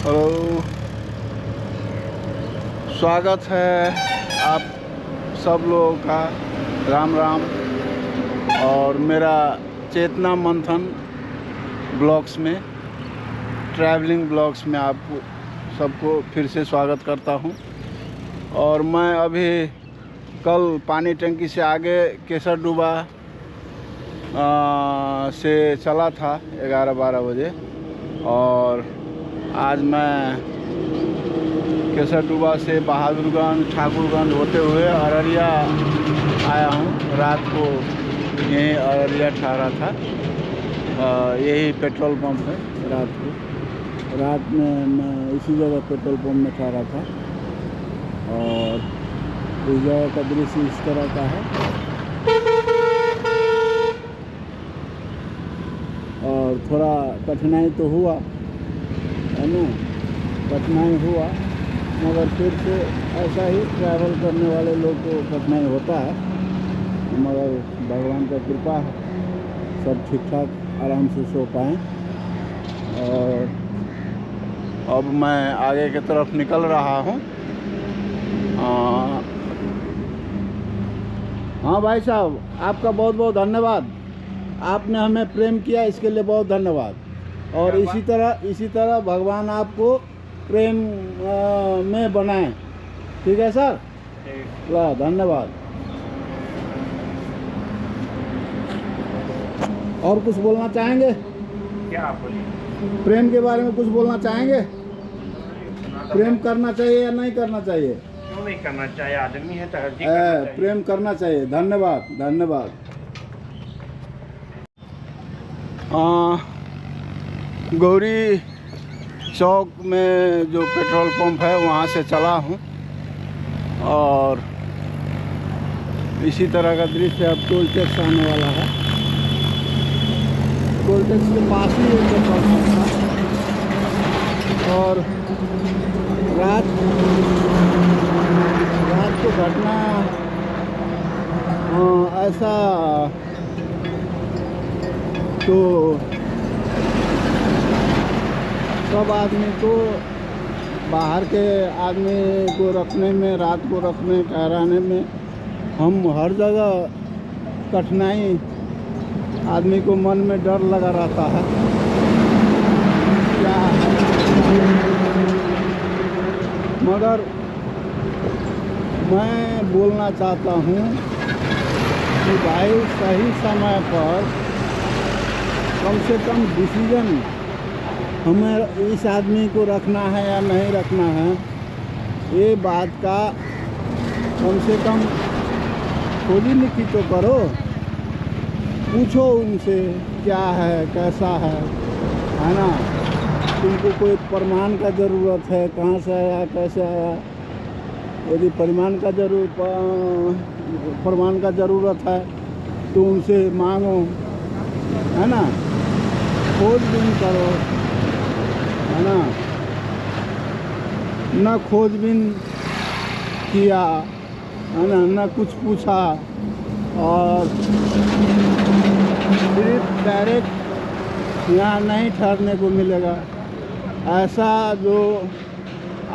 Hello, स्वागत है आप सब लोगों का। राम राम। और मेरा चेतना मंथन ब्लॉग्स में, ट्रैवलिंग ब्लॉग्स में आपको सबको फिर से स्वागत करता हूं। और मैं अभी कल पानी टंकी से आगे केसरडूबा से चला था 11-12 बजे, और आज मैं केसरडूबा से बहादुरगंज, ठाकुरगंज होते हुए अररिया आया हूँ। रात को यहीं अररिया ठहरा था। यही पेट्रोल पंप है। रात में मैं इसी जगह पेट्रोल पंप में ठहरा था, और इस जगह का दृश्य इस तरह का है। और थोड़ा कठिनाई तो हुआ है ना, कठिनाई हुआ, मगर फिर से ऐसा ही ट्रैवल करने वाले लोग को कठिनाई होता है, मगर भगवान का कृपा है, सब ठीक ठाक आराम से सो पाएँ। और अब मैं आगे की तरफ निकल रहा हूँ। हाँ भाई साहब, आपका बहुत बहुत धन्यवाद। आपने हमें प्रेम किया, इसके लिए बहुत धन्यवाद। और इसी तरह भगवान आपको प्रेम में बनाए। ठीक है सर, धन्यवाद। और कुछ बोलना चाहेंगे? क्या आप बोलिए? प्रेम के बारे में कुछ बोलना चाहेंगे? प्रेम करना चाहिए या नहीं करना चाहिए? क्यों नहीं करना चाहिए? आदमी है तो हर चीज करना चाहिए। प्रेम करना चाहिए। धन्यवाद, धन्यवाद। गौरी चौक में जो पेट्रोल पंप है वहाँ से चला हूँ, और इसी तरह का दृश्य अब टोल टैक्स आने वाला है। टोल टैक्स के पास ही एक पेट्रोल पंप था। और रात को घटना ऐसा तो सब आदमी को, बाहर के आदमी को रखने में, रात को रखने ठहराने में, हम हर जगह कठिनाई, आदमी को मन में डर लगा रहता है। क्या है, मगर मैं बोलना चाहता हूँ कि भाई सही समय पर कम से कम डिसीजन, हमें इस आदमी को रखना है या नहीं रखना है, ये बात का कम से कम खोजी लिखी तो करो। पूछो उनसे क्या है, कैसा है ना। तुमको कोई प्रमाण का ज़रूरत है, कहाँ से आया, कैसे आया। यदि प्रमाण का ज़रूरत है तो उनसे मांगो, है ना। खोजबीन करो, है ना। न खोजबीन किया, है ना, न कुछ पूछा, और सिर्फ डायरेक्ट यहाँ नहीं ठहरने को मिलेगा। ऐसा जो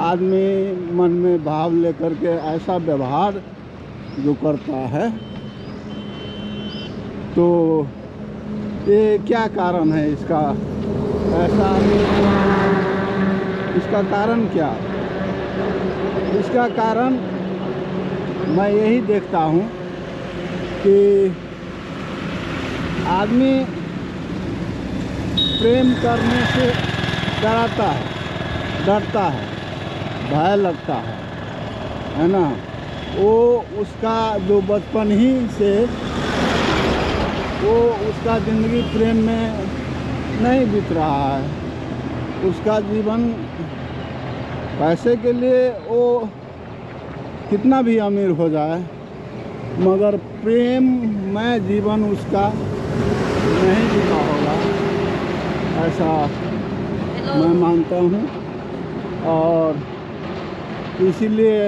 आदमी मन में भाव लेकर के ऐसा व्यवहार जो करता है, तो ये क्या कारण है इसका? ऐसा इसका कारण क्या? इसका कारण मैं यही देखता हूँ कि आदमी प्रेम करने से डरता है, भय लगता है ना। वो उसका जो बचपन ही से वो उसका ज़िंदगी प्रेम में नहीं बीत रहा है। उसका जीवन पैसे के लिए वो कितना भी अमीर हो जाए, मगर प्रेम में जीवन उसका नहीं बीता होगा, ऐसा मैं मानता हूँ। और इसीलिए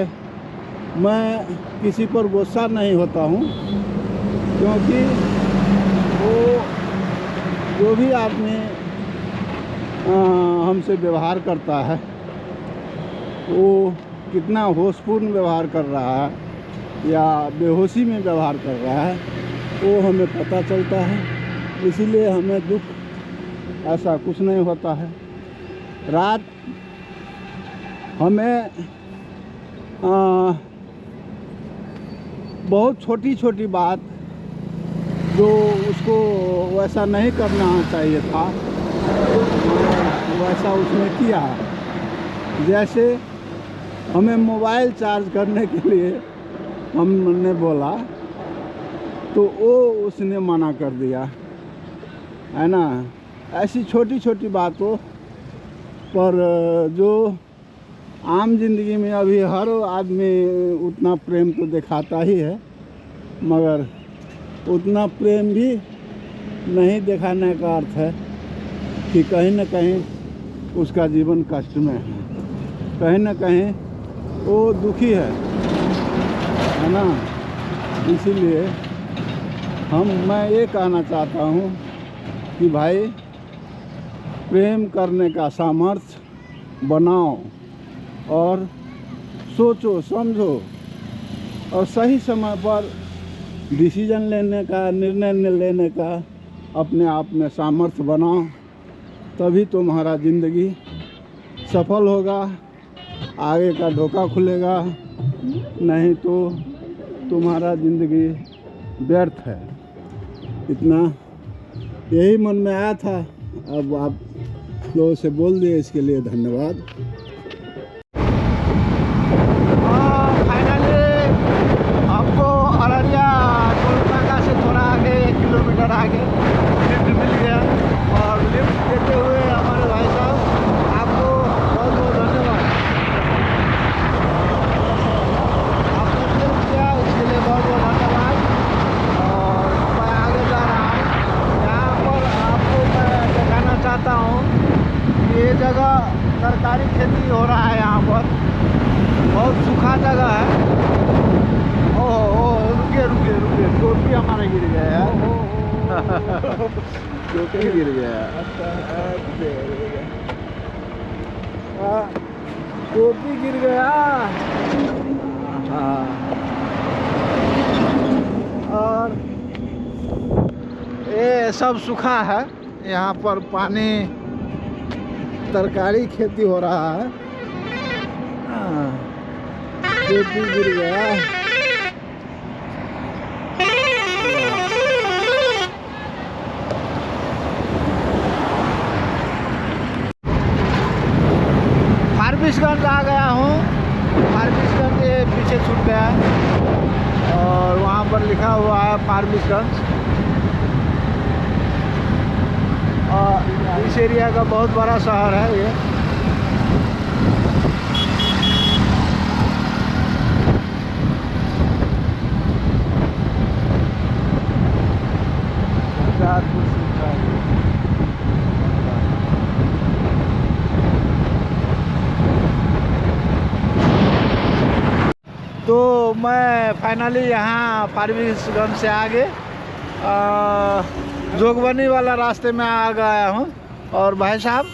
मैं किसी पर गुस्सा नहीं होता हूँ, क्योंकि वो जो भी आदमी हमसे व्यवहार करता है वो कितना होशपूर्ण व्यवहार कर रहा है या बेहोशी में व्यवहार कर रहा है, वो हमें पता चलता है। इसीलिए हमें दुख ऐसा कुछ नहीं होता है। रात हमें बहुत छोटी छोटी बात जो उसको वैसा नहीं करना चाहिए था, वैसा उसने किया। जैसे हमें मोबाइल चार्ज करने के लिए हमने बोला तो वो उसने मना कर दिया, है ना। ऐसी छोटी छोटी बातों पर जो आम जिंदगी में अभी हर आदमी उतना प्रेम तो दिखाता ही है, मगर उतना प्रेम भी नहीं दिखाने का अर्थ है कि कहीं न कहीं उसका जीवन कष्ट में है, कहीं न कहीं वो दुखी है ना। इसीलिए मैं ये कहना चाहता हूँ कि भाई प्रेम करने का सामर्थ्य बनाओ और सोचो समझो और सही समय पर डिसीजन लेने का, निर्णय लेने का अपने आप में सामर्थ्य बनाओ, तभी तुम्हारा ज़िंदगी सफल होगा, आगे का ढोका खुलेगा, नहीं तो तुम्हारा ज़िंदगी व्यर्थ है। इतना यही मन में आया था, अब आप लोगों से बोल दिए, इसके लिए धन्यवाद। फाइनली हमको अररिया कोलकाता से थोड़ा आगे 1 किलोमीटर आगे लिफ्ट मिल गया और लिफ्ट देते हुए हमारे भाई साहब आपको बहुत बहुत धन्यवाद। आपने लिफ्ट किया, इसके लिए बहुत बहुत धन्यवाद। और मैं आगे जा रहा हूँ। यहाँ पर आपको मैं दिखाना चाहता हूँ कि ये जगह सरकारी खेती हो रहा है। यहाँ पर बहुत सूखा जगह है। ओह रुके रुके रुके, टोपी हमारा गिर गया है। टोपी गिर गया, टोपी गिर गया। हाँ, और ये सब सूखा है। यहाँ पर पानी, तरकारी खेती हो रहा है। टोपी गिर गया। फारबिसगंज आ गया हूँ। फारबिसगंज ये पीछे छूट गया है और वहाँ पर लिखा हुआ है फारबिसगंज। और इस एरिया का बहुत बड़ा शहर है ये। तो मैं फाइनली यहाँ फारबिसगंज से आगे जोगबनी वाला रास्ते में आ गया हूँ। और भाई साहब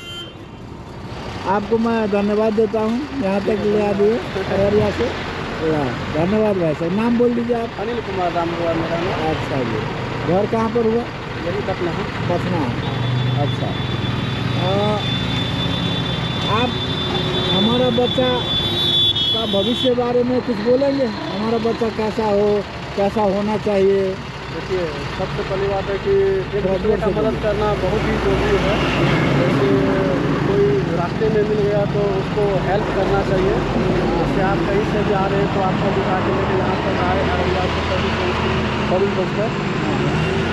आपको मैं धन्यवाद देता हूँ, यहाँ तक ले आ दिए अररिया से। धन्यवाद भाई साहब। नाम बोल दीजिए आप। अनिल कुमार राम हुआ मेरा नाम। अच्छा जी, घर कहाँ पर हुआ? यही पटना है। पटना। अच्छा, आप हमारा बच्चा का भविष्य बारे में कुछ बोलेंगे? हमारा बच्चा कैसा हो, कैसा होना चाहिए? देखिए, सबसे पहली बात है कि एक दूसरे का मदद करना बहुत ही जरूरी है। जैसे कोई रास्ते में मिल गया तो उसको हेल्प करना चाहिए। जैसे आप कहीं से भी आ रहे हैं तो आपको दिखा के लेके यहाँ तक आए अररिया से सभी पहुँचकर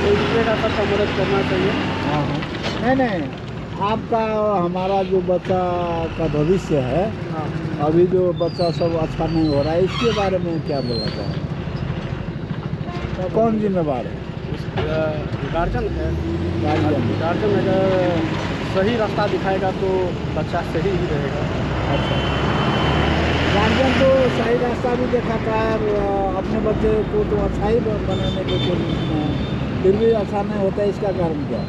एक दूसरे का सबका मदद करना चाहिए। हाँ हाँ, नहीं आपका हमारा जो बच्चा का भविष्य है, हाँ, अभी जो बच्चा सब अच्छा नहीं हो रहा है, इसके बारे में क्या बोला जाए? कौन जिम्मेवार है? गार्जियन है। गार्जियन अगर सही रास्ता दिखाएगा तो बच्चा सही ही रहेगा। अच्छा, गार्जियन तो सही रास्ता भी दिखाता है अपने बच्चे को तो अच्छा ही बनाने की कोशिश में, फिर भी अच्छा नहीं होता है। इसका कारण क्या है?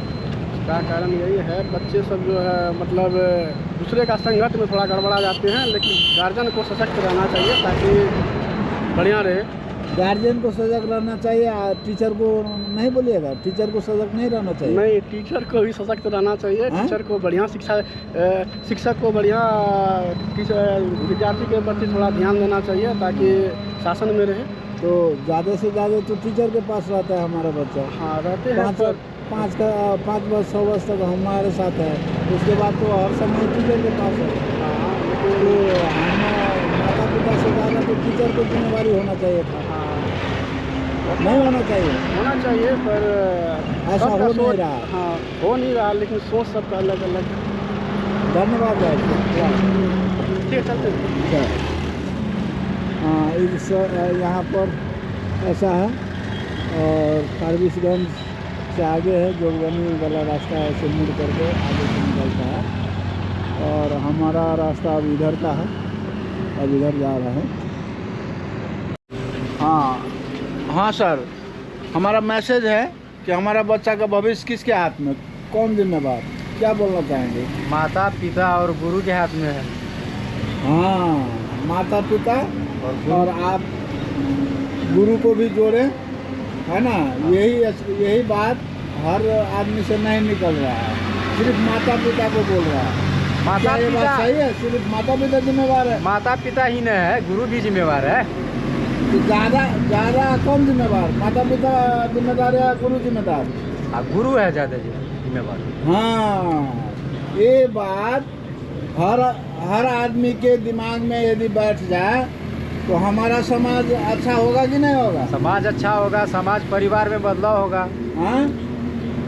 का कारण यही है, बच्चे सब जो है मतलब दूसरे का संगत में थोड़ा गड़बड़ा जाते हैं, लेकिन गार्जियन को सशक्त रहना चाहिए ताकि बढ़िया रहे। गार्जियन को सजग रहना चाहिए, टीचर को नहीं बोलिएगा, टीचर को सजग नहीं रहना चाहिए। नहीं, टीचर को भी सशक्त रहना चाहिए। हाँ? टीचर को बढ़िया शिक्षा, शिक्षक को बढ़िया विद्यार्थी के प्रति थोड़ा ध्यान देना चाहिए ताकि शासन में रहे। तो ज़्यादा से ज़्यादा तो टीचर के पास रहता है हमारा बच्चा। हाँ, रहते हैं पर 5 वर्ष 6 वर्ष तक हमारे साथ है, उसके बाद तो हर समय टीचर के पास है। हाँ, तो हम माता पिता से ज़्यादा तो टीचर की जिम्मेवारी होना चाहिए था, नहीं होना चाहिए पर ऐसा सबका हो नहीं सोच- रहा। हाँ, हो नहीं रहा, लेकिन सोच सबका अलग अलग है। धन्यवाद भाई। ठीक है, चलते हैं। अच्छा। हाँ, इस यहाँ पर ऐसा है, और फारबिसगंज से आगे है, जोगबनी वाला रास्ता ऐसे मुड़ करके आगे से निकलता है, और हमारा रास्ता अब इधर का है, अब इधर जा रहा है। हाँ सर, हमारा मैसेज है कि हमारा बच्चा का भविष्य किसके हाथ में, कौन जिम्मेवार, क्या बोलना चाहेंगे? माता पिता और गुरु के हाथ में है। हाँ, माता पिता और आप गुरु को भी जोड़ें, है ना। यही बात हर आदमी से नहीं निकल रहा है, सिर्फ माता पिता को बोल रहा है। क्या ये बात सही है? सिर्फ माता पिता जिम्मेवार है? माता पिता ही नहीं है, गुरु भी जिम्मेवार है। तो ज़्यादा कौन जिम्मेवार, माता पिता जिम्मेदार या गुरु जिम्मेदार? गुरु है ज़्यादा जिम्मेवार। हाँ, ये बात हर आदमी के दिमाग में यदि बैठ जाए तो हमारा समाज अच्छा होगा कि नहीं होगा? समाज अच्छा होगा, समाज परिवार में बदलाव होगा। हाँ,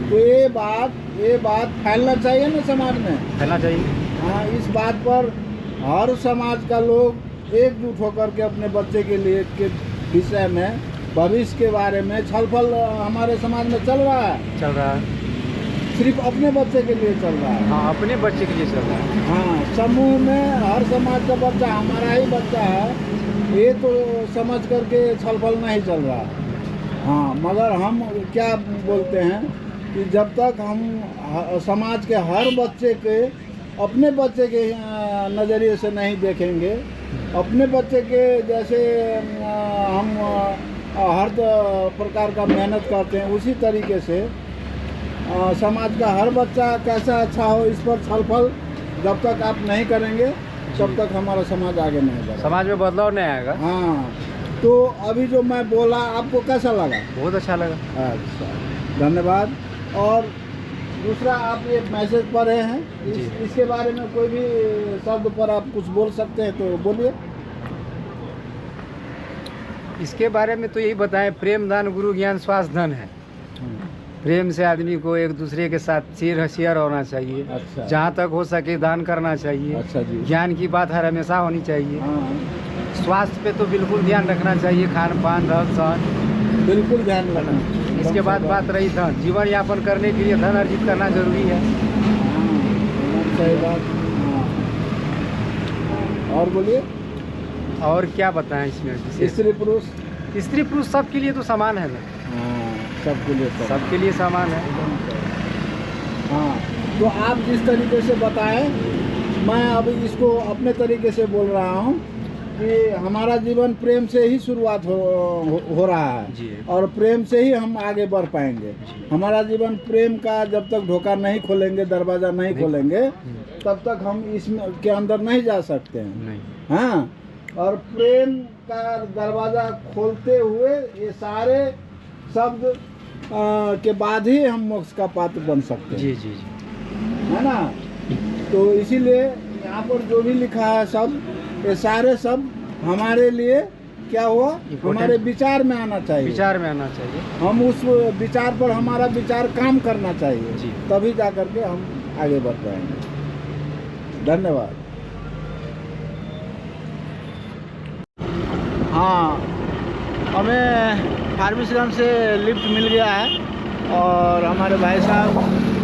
तो ये बात फैलना चाहिए ना समाज में, फैलना चाहिए। हाँ, इस बात पर हर समाज का लोग एकजुट होकर के अपने बच्चे के लिए के विषय में, भविष्य के बारे में छलफल हमारे समाज में चल रहा है। सिर्फ अपने बच्चे के लिए चल रहा है। हाँ, अपने बच्चे के लिए चल रहा है। हाँ, समूह में हर समाज का बच्चा हमारा ही बच्चा है, ये तो समझ करके छलफल नहीं चल रहा। हाँ, मगर हम क्या बोलते हैं कि जब तक हम समाज के हर बच्चे के अपने बच्चे के नज़रिए से नहीं देखेंगे, अपने बच्चे के जैसे हम हर प्रकार का मेहनत करते हैं उसी तरीके से समाज का हर बच्चा कैसा अच्छा हो, इस पर छलफल जब तक आप नहीं करेंगे तब तक हमारा समाज आगे नहीं बढ़ेगा, समाज में बदलाव नहीं आएगा। हाँ, तो अभी जो मैं बोला आपको कैसा लगा? बहुत अच्छा लगा। अच्छा, धन्यवाद। और दूसरा, आप ये मैसेज पढ़े हैं, इसके बारे में कोई भी शब्द पर आप कुछ बोल सकते हैं तो बोलिए। इसके बारे में तो यही बताएं, प्रेम दान गुरु ज्ञान स्वास्थ्य धन है। प्रेम से आदमी को एक दूसरे के साथ शेयर होना चाहिए। अच्छा। जहाँ तक हो सके दान करना चाहिए। अच्छा जी। ज्ञान की बात हर हमेशा होनी चाहिए। हाँ, स्वास्थ्य पे तो बिल्कुल ध्यान रखना चाहिए, खान पान रहन सहन बिल्कुल ध्यान रखना। इसके बाद बात रही धन, जीवन यापन करने के लिए धन अर्जित करना जरूरी है। हाँ, सही बात। हाँ, और बोलिए। और क्या बताएं इसमें विशेष? स्त्री पुरुष सबके लिए तो समान है ना। हाँ, सबके लिए समान है। हाँ, तो आप जिस तरीके से बताएं, मैं अभी इसको अपने तरीके से बोल रहा हूँ कि हमारा जीवन प्रेम से ही शुरुआत हो रहा है जी। और प्रेम से ही हम आगे बढ़ पाएंगे। हमारा जीवन प्रेम का जब तक ढोका नहीं खोलेंगे, दरवाज़ा नहीं खोलेंगे, तब तक हम इसमें के अंदर नहीं जा सकते हैं। नहीं। हाँ, और प्रेम का दरवाज़ा खोलते हुए ये सारे शब्द के बाद ही हम मोक्ष का पात्र बन सकते हैं। जी जी जी, है ना। तो इसीलिए यहाँ पर जो भी लिखा है सब, ये सारे शब्द हमारे लिए क्या हुआ, हमारे विचार में आना चाहिए। विचार में आना चाहिए। हम उस विचार पर हमारा विचार काम करना चाहिए जी। तभी जा करके हम आगे बढ़ पाएंगे। धन्यवाद। हाँ, हमें फारबिसगंज से लिफ्ट मिल गया है और हमारे भाई साहब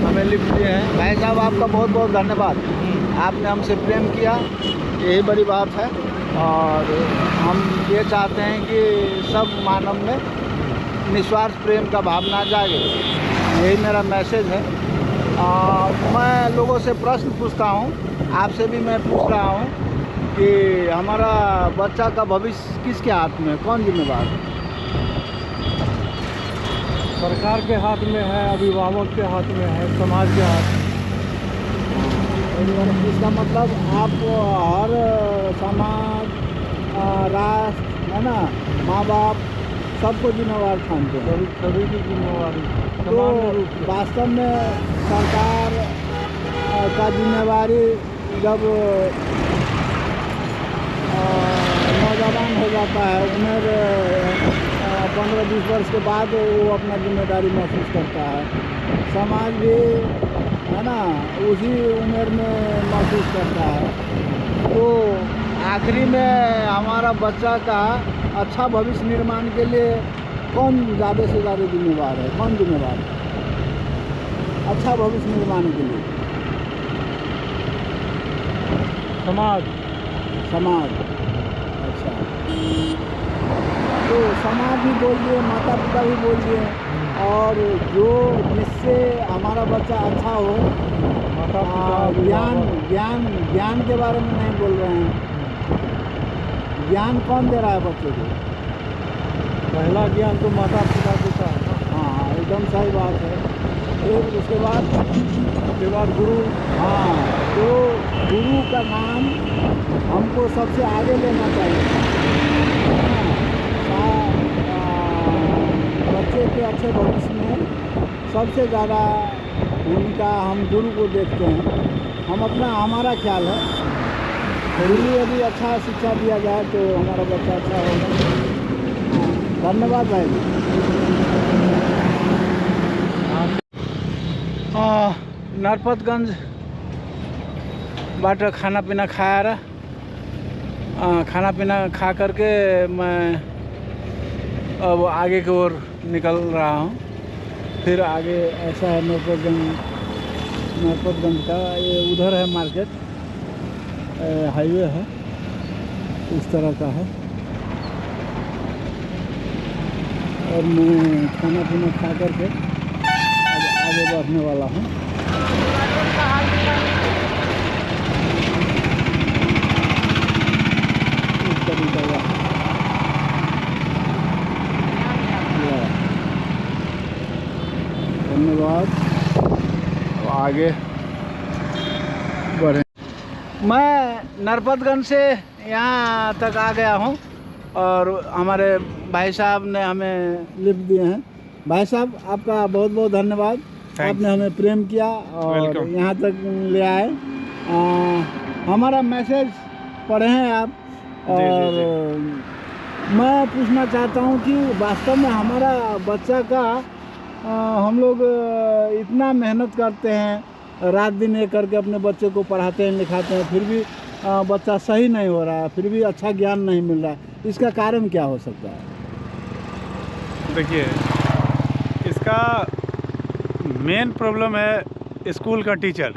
हमें लिफ्ट दिए हैं। भाई साहब, आपका बहुत बहुत धन्यवाद। आपने हमसे प्रेम किया, यही बड़ी बात है। और हम ये चाहते हैं कि सब मानव में निस्वार्थ प्रेम का भावना जागे, यही मेरा मैसेज है। मैं लोगों से प्रश्न पूछता हूँ, आपसे भी मैं पूछ रहा हूँ कि हमारा बच्चा का भविष्य किसके हाथ में है, कौन जिम्मेदार है? सरकार के हाथ में है, अभिभावक के हाथ में है, समाज के हाथ में। इसका मतलब आप हर समाज, राष्ट्र, है ना, माँ बाप सबको जिम्मेवार ठानते हैं। सभी की जिम्मेवारी तो समान रूप से। वास्तव में सरकार का जिम्मेवारी जब नौजवान हो जाता है, उम्र 15-20 वर्ष के बाद वो अपना जिम्मेदारी महसूस करता है। समाज भी, है ना, उसी उम्र में महसूस करता है। तो आखिरी में हमारा बच्चा का अच्छा भविष्य निर्माण के लिए कौन ज़्यादा से ज़्यादा जिम्मेवार है, कौन जिम्मेवार है अच्छा भविष्य निर्माण के लिए? समाज। अच्छा, तो समाज भी बोल दिए, माता पिता भी बोल दिए, और जो जिससे हमारा बच्चा अच्छा हो, माता पिता, ज्ञान के बारे में नहीं बोल रहे हैं। ज्ञान कौन दे रहा है बच्चे को? पहला ज्ञान तो माता पिता देता है ना। हाँ, एकदम सही बात है। फिर उसके बाद गुरु। हाँ, तो गुरु का नाम हमको सबसे आगे लेना चाहिए। बच्चे के अच्छे भविष्य में सबसे ज़्यादा भूमिका हम गुरु को देखते हैं। हमारा ख्याल है, गुरु यदि अच्छा शिक्षा दिया जाए तो हमारा बच्चा अच्छा होगा। धन्यवाद भाई। नरपतगंज बाट खाना पीना खाया रहा, खाना पीना खा करके मैं अब आगे की ओर निकल रहा हूँ। फिर आगे ऐसा है नरपतगंज का, ये उधर है मार्केट, हाईवे है, इस तरह का है। और मैं खाना पीना खा करके अब आगे बढ़ने वाला हूँ। इस तरीके का धन्यवाद। आगे बढ़े। मैं नरपतगंज से यहाँ तक आ गया हूँ और हमारे भाई साहब ने हमें लिफ्ट दिए हैं। भाई साहब, आपका बहुत बहुत धन्यवाद। आपने हमें प्रेम किया और यहाँ तक ले आए। हमारा मैसेज पढ़े हैं आप, और मैं पूछना चाहता हूँ कि वास्तव में हमारा बच्चा का हम लोग इतना मेहनत करते हैं, रात दिन एक करके अपने बच्चे को पढ़ाते हैं लिखाते हैं, फिर भी बच्चा सही नहीं हो रहा है, फिर भी अच्छा ज्ञान नहीं मिल रहा है। इसका कारण क्या हो सकता है? देखिए, इसका मेन प्रॉब्लम है स्कूल का टीचर।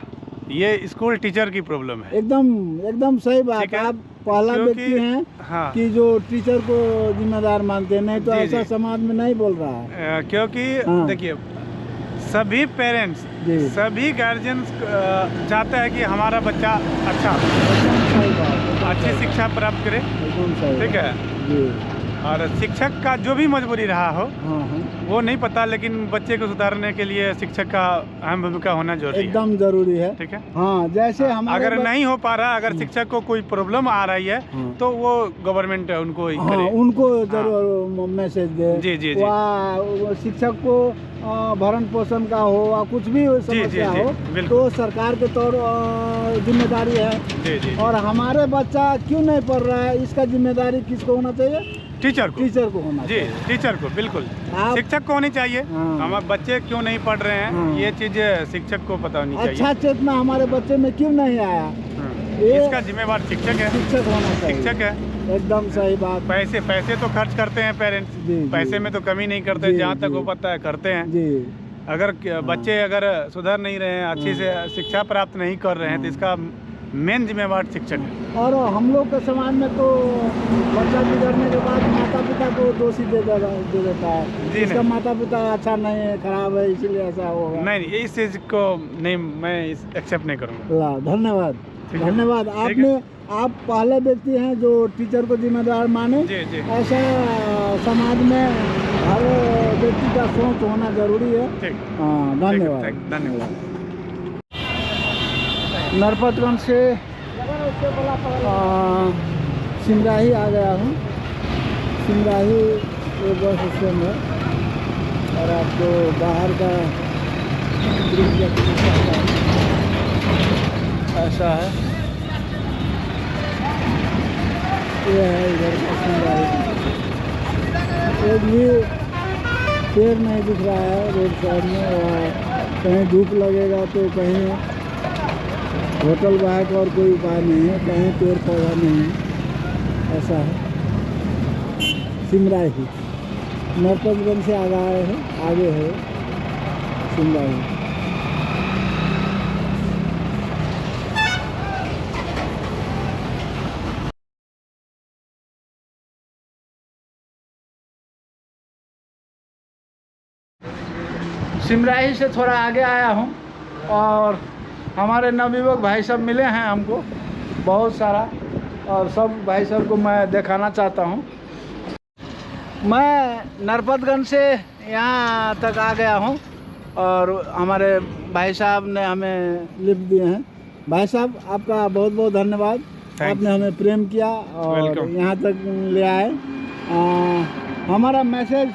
ये स्कूल टीचर की प्रॉब्लम है। एकदम सही बात। आप पहला व्यक्ति हैं हाँ, कि जो टीचर को जिम्मेदार मानते हैं, नहीं तो ऐसा समाज में नहीं बोल रहा है। क्योंकि देखिए, सभी पेरेंट्स, सभी गार्जियंस चाहते हैं कि हमारा बच्चा अच्छा, अच्छी शिक्षा प्राप्त करे। ठीक है, और शिक्षक का जो भी मजबूरी रहा हो वो नहीं पता, लेकिन बच्चे को सुधारने के लिए शिक्षक का अहम भूमिका होना जरूरी है, एकदम जरूरी है। ठीक है, हाँ, जैसे अगर नहीं हो पा रहा, अगर शिक्षक को कोई प्रॉब्लम आ रही है तो वो गवर्नमेंट उनको उनको जरूर मैसेज दे। जी जी जी, शिक्षक को भरण पोषण का हो या कुछ भी समस्या हो तो सरकार के तौर जिम्मेदारी है। जी जी, और हमारे बच्चा क्यों नहीं पढ़ रहा है, इसका जिम्मेदारी किसको होना चाहिए? टीचर को होना जी, टीचर को, बिल्कुल। शिक्षक को होनी चाहिए। हमारे बच्चे क्यों नहीं पढ़ रहे हैं, ये चीज शिक्षक को पता होनी चाहिए। अच्छा चेतना हमारे बच्चे में क्यों नहीं आया, इसका जिम्मेवार शिक्षक है। शिक्षक होना चाहिए। शिक्षक है, एकदम सही बात। पैसे तो खर्च करते हैं पेरेंट्स, पैसे में तो कमी नहीं करते, जहाँ तक वो पता है करते हैं। अगर बच्चे अगर सुधर नहीं रहे हैं, अच्छी से शिक्षा प्राप्त नहीं कर रहे हैं, तो इसका मेन जिम्मेवार शिक्षक है। और हम लोग के समाज में तो बच्चा बिगड़ने के बाद माता पिता को दोषी दे देता है। जी इसका नहीं। माता पिता अच्छा नहीं है, खराब है, इसीलिए ऐसा होगा। नहीं, इस चीज़ को नहीं, मैं एक्सेप्ट नहीं करूँगा। ला, धन्यवाद ठीक है। धन्यवाद। ठीक है। आप पहले व्यक्ति हैं जो टीचर को जिम्मेदार माने। जी जी ऐसा समाज में हर व्यक्ति का सोच होना जरूरी है। ठीक। हाँ, धन्यवाद। धन्यवाद। नरपतगंज से सिमराही आ गया हूँ। सिमराही ये बस स्टैंड है और आपको बाहर का दृश्य ऐसा है। ये है इधर का सिमराही। एक भी पेड़ नहीं दिख रहा है रोड साइड में, और कहीं धूप लगेगा तो कहीं होटल बाहर का और कोई उपाय नहीं है, कहीं पेड़ पौधा नहीं है। ऐसा है सिमराही। नरपतगंज से आगे है सिमराही। सिमराही से थोड़ा आगे आया हूँ और हमारे नवयुवक भाई सब मिले हैं हमको बहुत सारा, और सब भाई सब को मैं दिखाना चाहता हूँ। मैं नरपतगंज से यहाँ तक आ गया हूँ और हमारे भाई साहब ने हमें लिफ्ट दिए हैं। भाई साहब आपका बहुत बहुत धन्यवाद। आपने हमें प्रेम किया और यहाँ तक ले आए। हमारा मैसेज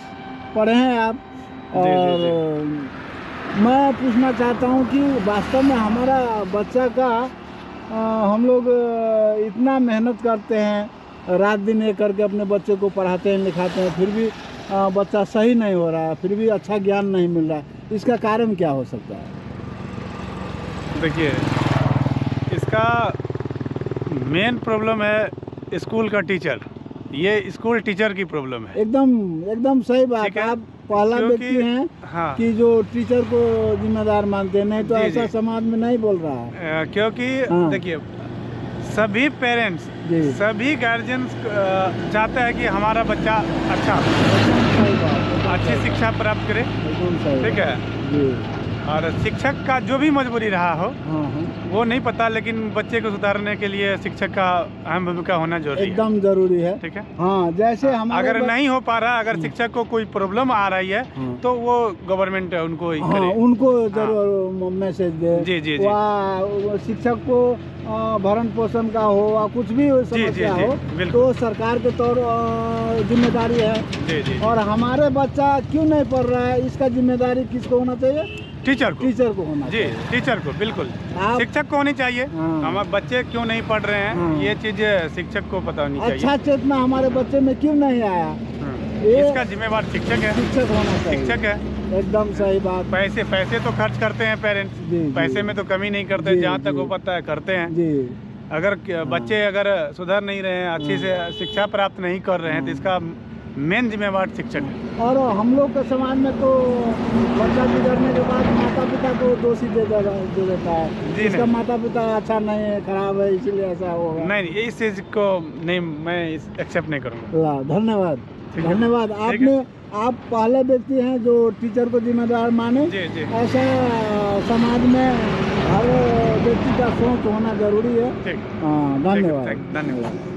पढ़े हैं आप। और मैं पूछना चाहता हूँ कि वास्तव में हमारा बच्चा का हम लोग इतना मेहनत करते हैं, रात दिन एक करके अपने बच्चे को पढ़ाते हैं लिखाते हैं, फिर भी बच्चा सही नहीं हो रहा है, फिर भी अच्छा ज्ञान नहीं मिल रहा है। इसका कारण क्या हो सकता है? देखिए, इसका मेन प्रॉब्लम है स्कूल का टीचर। ये स्कूल टीचर की प्रॉब्लम है। एकदम सही बात। आप पहला व्यक्ति हैं हाँ, कि जो टीचर को जिम्मेदार मानते हैं, नहीं तो जी, ऐसा जी। समाज में नहीं बोल रहा है। क्योंकि हाँ। देखिए, सभी पेरेंट्स, जी। सभी गार्जियंस चाहते हैं कि हमारा बच्चा अच्छा, सही बात, अच्छी शिक्षा प्राप्त करे। एकदम सही ठीक है। जी। और शिक्षक का जो भी मजबूरी रहा हो हाँ हाँ, वो नहीं पता, लेकिन बच्चे को सुधारने के लिए शिक्षक का अहम भूमिका होना जरूरी है। एकदम जरूरी है। ठीक है। हाँ, जैसे हमारे अगर नहीं हो पा रहा, अगर शिक्षक को कोई प्रॉब्लम आ रही है हाँ। तो वो गवर्नमेंट उनको हाँ, करे। उनको जरूर मैसेज दे। जी, जी, जी। वह शिक्षक को भरण पोषण का हो या कुछ भी समस्या जी, हो बिल्कुल। तो सरकार के तौर जिम्मेदारी है। जी जी। और हमारे बच्चा क्यों नहीं पढ़ रहा है, इसका जिम्मेदारी किसको होना चाहिए? टीचर को। टीचर को होना जी, चाहिए। टीचर को बिल्कुल। आप- शिक्षक को होनी चाहिए। हाँ। हमारे बच्चे क्यों नहीं पढ़ रहे हैं, हाँ। ये चीज शिक्षक को पता होनी अच्छा चाहिए। चेतना हमारे बच्चे में क्यों नहीं आया? हाँ। ये इसका जिम्मेवार शिक्षक है। शिक्षक होना चाहिए। शिक्षक है। एकदम सही बात। पैसे तो खर्च करते हैं पेरेंट्स, जी, जी। पैसे में तो कमी नहीं करते, जी, जहाँ तक जी। वो पता है करते हैं। जी। अगर बच्चे अगर सुधर नहीं रहे हैं, अच्छी से शिक्षा प्राप्त नहीं कर रहे हैं, तो इसका मेन जिम्मेवार शिक्षक है। और हम लोग के समाज में तो बच्चा बिगड़ने के बाद माता पिता को दोषी दे देता है। जी इसका नहीं। माता पिता अच्छा नहीं है, खराब है, इसीलिए ऐसा होगा। नहीं, इस चीज को नहीं, मैं एक्सेप्ट नहीं करूँगा। ला, धन्यवाद ठीक है। धन्यवाद। ठीक है। आप पहले व्यक्ति हैं जो टीचर को जिम्मेदार माने। जी जी। ऐसा समाज में हर व्यक्ति का सोच होना जरूरी है। ठीक। हाँ, धन्यवाद। धन्यवाद।